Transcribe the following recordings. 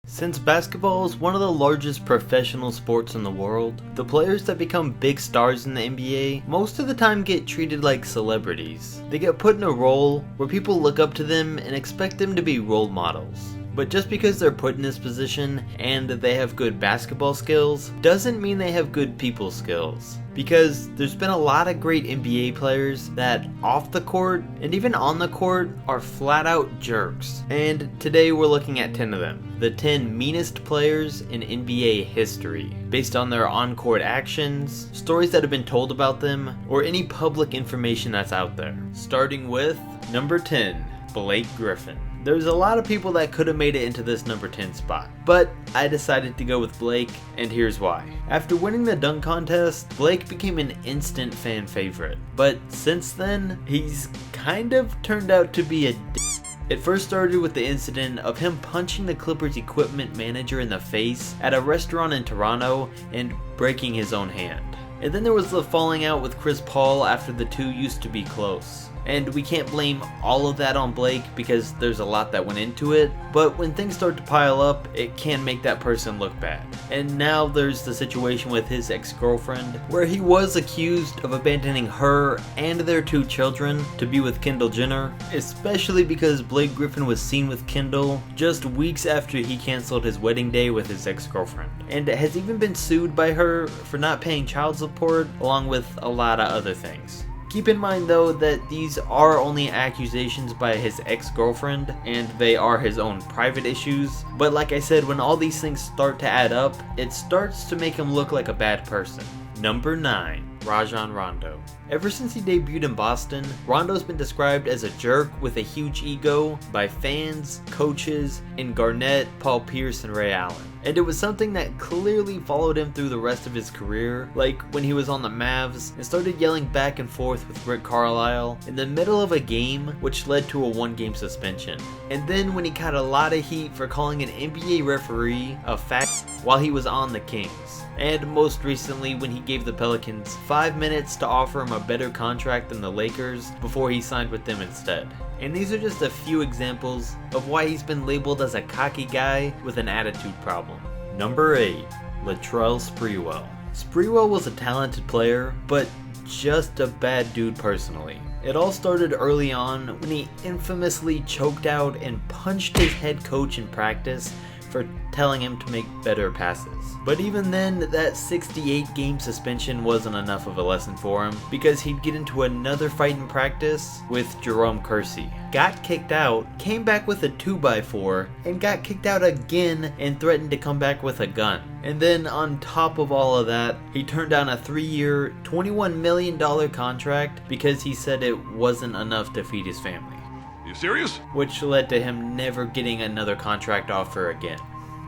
Since basketball is one of the largest professional sports in the world, the players that become big stars in the NBA most of the time get treated like celebrities. They get put in a role where people look up to them and expect them to be role models. But just because they're put in this position and they have good basketball skills doesn't mean they have good people skills. Because there's been a lot of great NBA players that off the court and even on the court are flat out jerks. And today we're looking at 10 of them. The 10 meanest players in NBA history, based on their on-court actions, stories that have been told about them, or any public information that's out there. Starting with number 10, Blake Griffin. There's a lot of people that could have made it into this number 10 spot, but I decided to go with Blake, and here's why. After winning the dunk contest, Blake became an instant fan favorite, but since then, he's kind of turned out to be a d***. It first started with the incident of him punching the Clippers equipment manager in the face at a restaurant in Toronto and breaking his own hand. And then there was the falling out with Chris Paul after the two used to be close. And we can't blame all of that on Blake because there's a lot that went into it, but when things start to pile up, it can make that person look bad. And now there's the situation with his ex-girlfriend, where he was accused of abandoning her and their two children to be with Kendall Jenner, especially because Blake Griffin was seen with Kendall just weeks after he canceled his wedding day with his ex-girlfriend, and has even been sued by her for not paying child support, along with a lot of other things. Keep in mind though that these are only accusations by his ex-girlfriend and they are his own private issues, but like I said, when all these things start to add up, it starts to make him look like a bad person. Number 9, Rajon Rondo. Ever since he debuted in Boston, Rondo's been described as a jerk with a huge ego by fans, coaches, and Garnett, Paul Pierce, and Ray Allen. And it was something that clearly followed him through the rest of his career, like when he was on the Mavs and started yelling back and forth with Rick Carlisle in the middle of a game, which led to a 1-game suspension. And then when he caught a lot of heat for calling an NBA referee a fat while he was on the Kings. And most recently when he gave the Pelicans 5 minutes to offer him a better contract than the Lakers before he signed with them instead. And these are just a few examples of why he's been labeled as a cocky guy with an attitude problem. Number 8, Latrell Sprewell. Sprewell was a talented player, but just a bad dude personally. It all started early on when he infamously choked out and punched his head coach in practice for telling him to make better passes. But even then, that 68-game suspension wasn't enough of a lesson for him because he'd get into another fight in practice with Jerome Kersey. Got kicked out, came back with a 2x4, and got kicked out again and threatened to come back with a gun. And then on top of all of that, he turned down a 3-year, $21 million contract because he said it wasn't enough to feed his family. You serious? Which led to him never getting another contract offer again.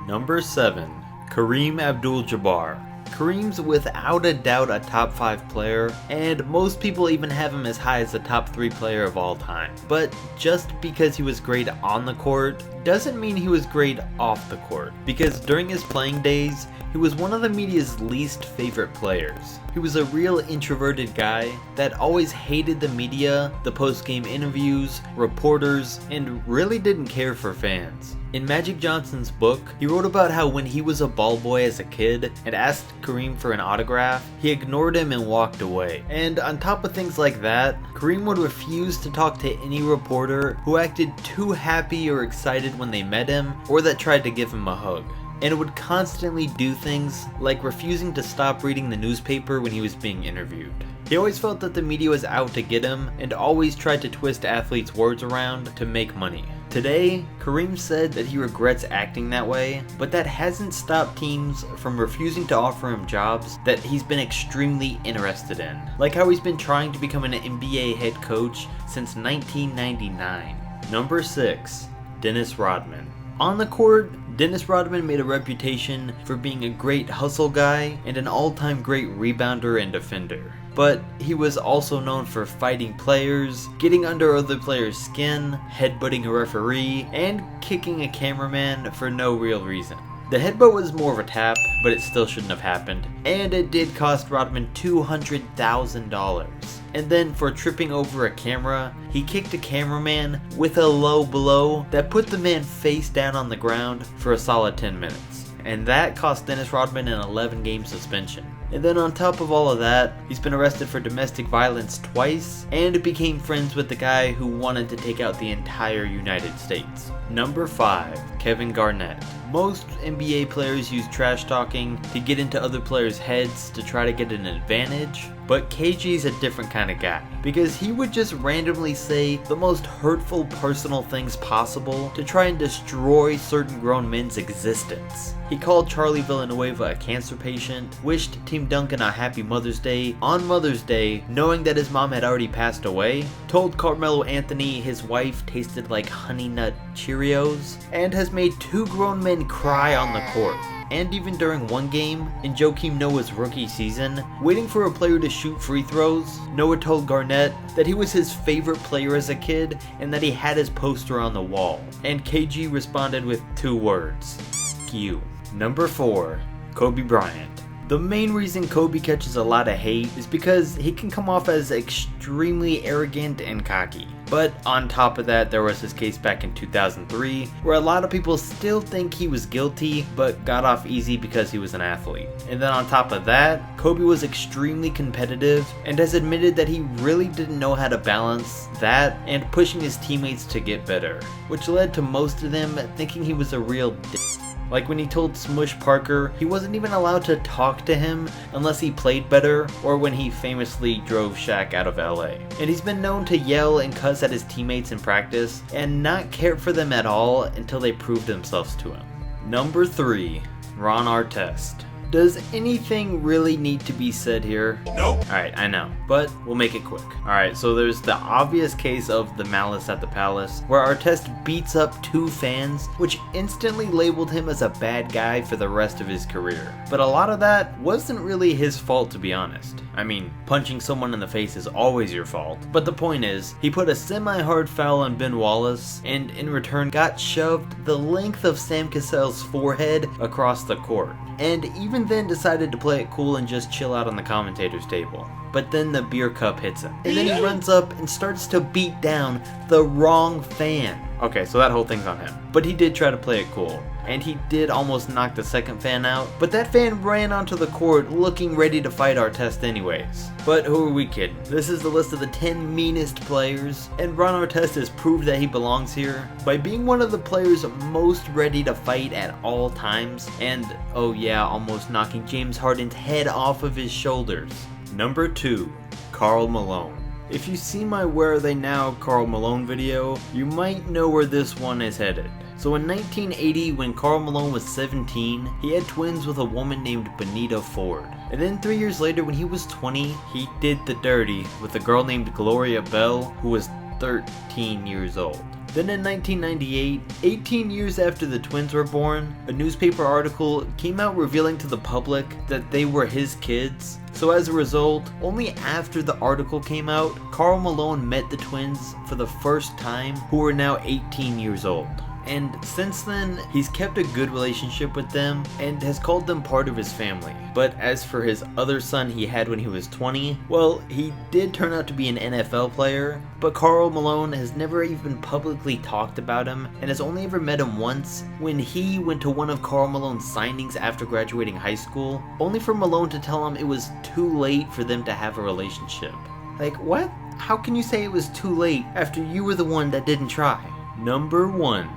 Number 7, Kareem AbdulJabbar. Kareem's without a doubt a top 5 player, and most people even have him as high as the top 3 player of all time. But just because he was great on the court doesn't mean he was great off the court, because during his playing days, he was one of the media's least favorite players. He was a real introverted guy that always hated the media, the post-game interviews, reporters, and really didn't care for fans. In Magic Johnson's book, he wrote about how when he was a ball boy as a kid and asked Kareem for an autograph, he ignored him and walked away. And on top of things like that, Kareem would refuse to talk to any reporter who acted too happy or excited when they met him or that tried to give him a hug. And would constantly do things like refusing to stop reading the newspaper when he was being interviewed. He always felt that the media was out to get him and always tried to twist athletes' words around to make money. Today, Kareem said that he regrets acting that way, but that hasn't stopped teams from refusing to offer him jobs that he's been extremely interested in. Like how he's been trying to become an NBA head coach since 1999. Number 6, Dennis Rodman. On the court, Dennis Rodman made a reputation for being a great hustle guy and an all-time great rebounder and defender. But he was also known for fighting players, getting under other players' skin, headbutting a referee, and kicking a cameraman for no real reason. The headbutt was more of a tap, but it still shouldn't have happened, and it did cost Rodman $200,000. and then for tripping over a camera, he kicked a cameraman with a low blow that put the man face down on the ground for a solid 10 minutes. And that cost Dennis Rodman an 11-game suspension. And then on top of all of that, he's been arrested for domestic violence twice and became friends with the guy who wanted to take out the entire United States. Number 5. Kevin Garnett. Most NBA players use trash talking to get into other players' heads to try to get an advantage, but KG's a different kind of guy, because he would just randomly say the most hurtful personal things possible to try and destroy certain grown men's existence. He called Charlie Villanueva a cancer patient, wished Team Duncan a happy Mother's Day on Mother's Day knowing that his mom had already passed away, told Carmelo Anthony his wife tasted like Honey Nut Cheerios, and has made 2 grown men cry on the court. And even during one game, in Joakim Noah's rookie season, waiting for a player to shoot free throws, Noah told Garnett that he was his favorite player as a kid and that he had his poster on the wall. And KG responded with 2 words: F you. Number 4. Kobe Bryant. The main reason Kobe catches a lot of hate is because he can come off as extremely arrogant and cocky. But on top of that, there was his case back in 2003, where a lot of people still think he was guilty, but got off easy because he was an athlete. And then on top of that, Kobe was extremely competitive and has admitted that he really didn't know how to balance that and pushing his teammates to get better, which led to most of them thinking he was a real dick. Like when he told Smush Parker he wasn't even allowed to talk to him unless he played better, or when he famously drove Shaq out of LA. And he's been known to yell and cuss at his teammates in practice and not care for them at all until they proved themselves to him. Number 3. Ron Artest. Does anything really need to be said here? Nope. Alright, I know, but we'll make it quick. Alright, so there's the obvious case of the Malice at the Palace, where Artest beats up 2 fans, which instantly labeled him as a bad guy for the rest of his career. But a lot of that wasn't really his fault, to be honest. I mean, punching someone in the face is always your fault, but the point is, he put a semi-hard foul on Ben Wallace, and in return got shoved the length of Sam Cassell's forehead across the court. And even then decided to play it cool and just chill out on the commentator's table. But then the beer cup hits him, and then he runs up and starts to beat down the wrong fan. Okay, so that whole thing's on him. But he did try to play it cool, and he did almost knock the second fan out, but that fan ran onto the court looking ready to fight Artest anyways. But who are we kidding? This is the list of the 10 meanest players, and Ron Artest has proved that he belongs here by being one of the players most ready to fight at all times, and oh yeah, almost knocking James Harden's head off of his shoulders. Number 2. Karl Malone. If you see my Where Are They Now Karl Malone video, you might know where this one is headed. So in 1980, when Karl Malone was 17, he had twins with a woman named Benita Ford. And then 3 years later, when he was 20, he did the dirty with a girl named Gloria Bell, who was 13 years old. Then in 1998, 18 years after the twins were born, a newspaper article came out revealing to the public that they were his kids. So as a result, only after the article came out, Karl Malone met the twins for the first time, who are now 18 years old. And since then, he's kept a good relationship with them and has called them part of his family. But as for his other son he had when he was 20, well, he did turn out to be an NFL player, but Karl Malone has never even publicly talked about him and has only ever met him once when he went to one of Karl Malone's signings after graduating high school, only for Malone to tell him it was too late for them to have a relationship. Like, what? How can you say it was too late after you were the one that didn't try? Number 1.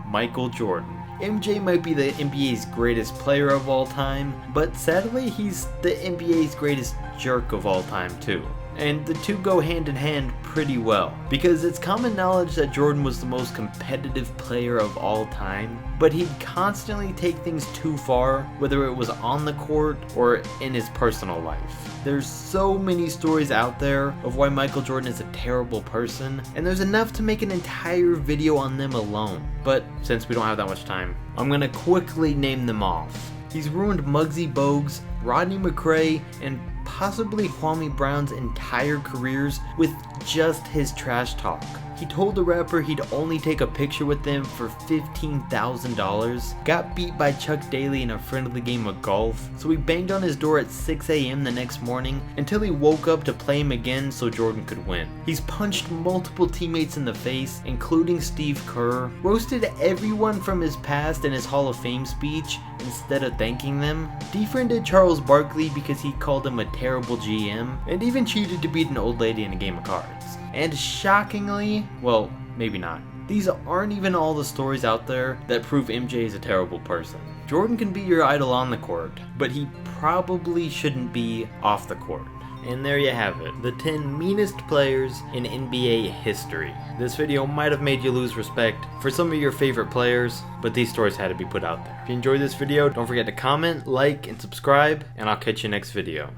Michael Jordan. MJ might be the NBA's greatest player of all time, but sadly he's the NBA's greatest jerk of all time too. And the two go hand in hand pretty well, because it's common knowledge that Jordan was the most competitive player of all time, but he'd constantly take things too far, whether it was on the court or in his personal life. There's so many stories out there of why Michael Jordan is a terrible person, and there's enough to make an entire video on them alone. But since we don't have that much time, I'm gonna quickly name them off. He's ruined Muggsy Bogues, Rodney McRae, and possibly Kwame Brown's entire careers with just his trash talk. He told the rapper he'd only take a picture with them for $15,000, got beat by Chuck Daly in a friendly game of golf, so he banged on his door at 6 a.m. the next morning until he woke up to play him again so Jordan could win. He's punched multiple teammates in the face, including Steve Kerr, roasted everyone from his past in his Hall of Fame speech instead of thanking them, defriended Charles Barkley because he called him a terrible GM, and even cheated to beat an old lady in a game of cards. And shockingly, well, maybe not, these aren't even all the stories out there that prove MJ is a terrible person. Jordan can be your idol on the court, but he probably shouldn't be off the court. And there you have it, the 10 meanest players in NBA history. This video might have made you lose respect for some of your favorite players, but these stories had to be put out there. If you enjoyed this video, don't forget to comment, like, and subscribe, and I'll catch you next video.